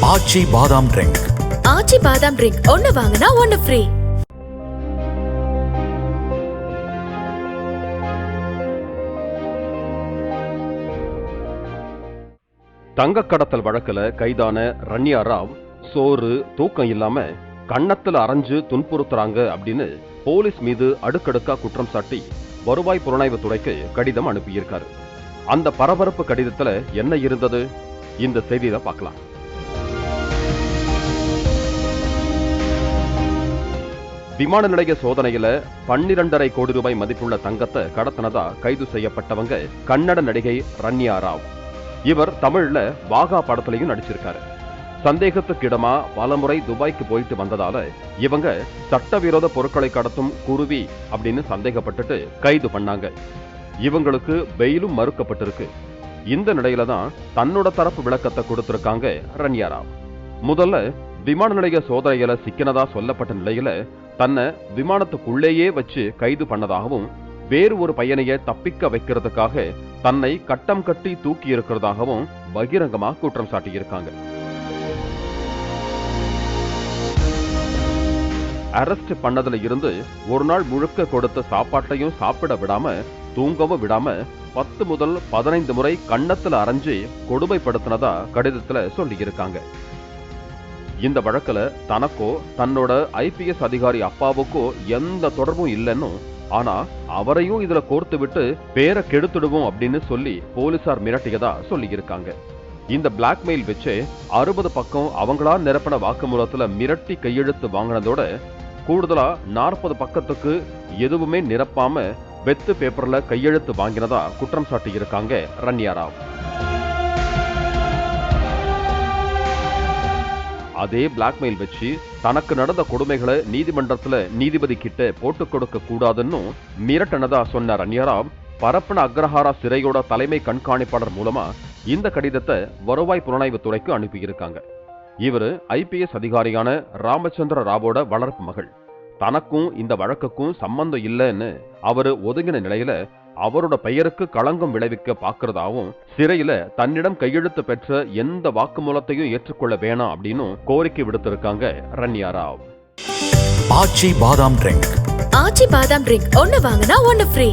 ஆச்சி பாதாம் ட்ரிங்க். ஆச்சி பாதாம் ட்ரிங்க் ஒன்னு வாங்கினா ஒன்னு ஃப்ரீ. தங்க கடத்தல் வழக்குல கைதான ரன்யா ராவ் சோறு தூக்கம் இல்லாம கன்னத்துல அரைஞ்சு துன்புறுத்துறாங்க அப்படின்னு போலீஸ் மீது அடுக்கடுக்கா குற்றம் சாட்டி வருவாய் புலனாய்வு துறைக்கு கடிதம் அனுப்பியிருக்காரு. அந்த பரபரப்பு கடிதத்துல என்ன இருந்தது? இந்த செய்தியில பார்க்கலாம். விமான நிலைய சோதனையில 12.5 கோடி ரூபாய் மதிப்புள்ள தங்கத்தை கடத்தினதா கைது செய்யப்பட்டவங்க கன்னட நடிகை ரன்யா ராவ். இவர் தமிழ்ல வாகா படத்திலையும் நடிச்சிருக்காரு. சந்தேகத்துக்கிடமா பலமுறை துபாய்க்கு போயிட்டு வந்ததால இவங்க சட்டவிரோத பொருட்களை கடத்தும் குருவி அப்படின்னு சந்தேகப்பட்டுட்டு கைது பண்ணாங்க. இவங்களுக்கு பெயிலும் மறுக்கப்பட்டிருக்கு. இந்த நிலையில தான் தன்னோட தரப்பு விளக்கத்தை கொடுத்திருக்காங்க ரன்யா ராவ். முதல்ல விமான நிலைய சோதனையில சிக்கினதா சொல்லப்பட்ட நிலையில தன்னை விமானத்துக்குள்ளேயே வச்சு கைது பண்ணதாகவும் வேறு ஒரு பையனைய தப்பிக்க வைக்கிறதுக்காக தன்னை கட்டம் கட்டி தூக்கி இருக்கிறதாகவும் பகிரங்கமா குற்றம் சாட்டியிருக்காங்க. அரெஸ்ட் பண்ணதுல இருந்து ஒரு நாள் முழுக்க கொடுத்த சாப்பாட்டையும் சாப்பிட விடாம தூங்கவும் விடாம 10 முதல் 15 முறை கன்னத்துல அரைஞ்சு கொடுமைப்படுத்தினதா கடிதத்துல சொல்லியிருக்காங்க. இந்த வழக்குல தனக்கோ தன்னோட IPS அதிகாரி அப்பாவுக்கோ எந்த தொடர்பும் இல்லைன்னு, ஆனா அவரையும் இதுல கோர்த்து விட்டு பேரை கெடுத்துடுவோம் அப்படின்னு சொல்லி போலீசார் மிரட்டியதா சொல்லியிருக்காங்க. இந்த பிளாக்மெயில் வச்சு 60 பக்கம் அவங்களா நிரப்பின வாக்குமூலத்துல மிரட்டி கையெழுத்து வாங்கினதோட கூடுதலா 40 பக்கத்துக்கு எதுவுமே நிரப்பாம வெத்து பேப்பர்ல கையெழுத்து வாங்கினதா குற்றம் சாட்டி இருக்காங்க ரன்யா ராவ். அதே பிளாக்மெயில் வச்சு தனக்கு நடந்த கொடுமைகளை நீதிமன்றத்துல நீதிபதி கிட்ட போட்டுக் கொடுக்க கூடாதுன்னு மிரட்டனதா சொன்ன ரன்யா ராவ் பரப்பன அக்ரஹாரா சிறையோட தலைமை கண்காணிப்பாளர் மூலமா இந்த கடிதத்தை வருவாய் புலனாய்வு துறைக்கு அனுப்பியிருக்காங்க. இவரு IPS அதிகாரியான ராமச்சந்திர ராவோட வளர்ப்பு மகள். தனக்கும் இந்த வழக்குக்கும் சம்பந்தம் இல்லைன்னு அவரு ஒதுங்கின நிலையில அவரோட பெயருக்கு களங்கம் விளைவிக்க பாக்குறதாவும் சிறையில தன்னிடம் கையெழுத்து பெற்ற எந்த வாக்குமூலத்தையும் ஏற்றுக்கொள்ள வேணாம் அப்படின்னு கோரிக்கை விடுத்திருக்காங்க ரன்யா ராவ். ஆச்சி பாதாம் ட்ரிங்க். ஆச்சி பாதாம் ட்ரிங்க் ஒன்னு வாங்கினா ஒன்னு ஃப்ரீ.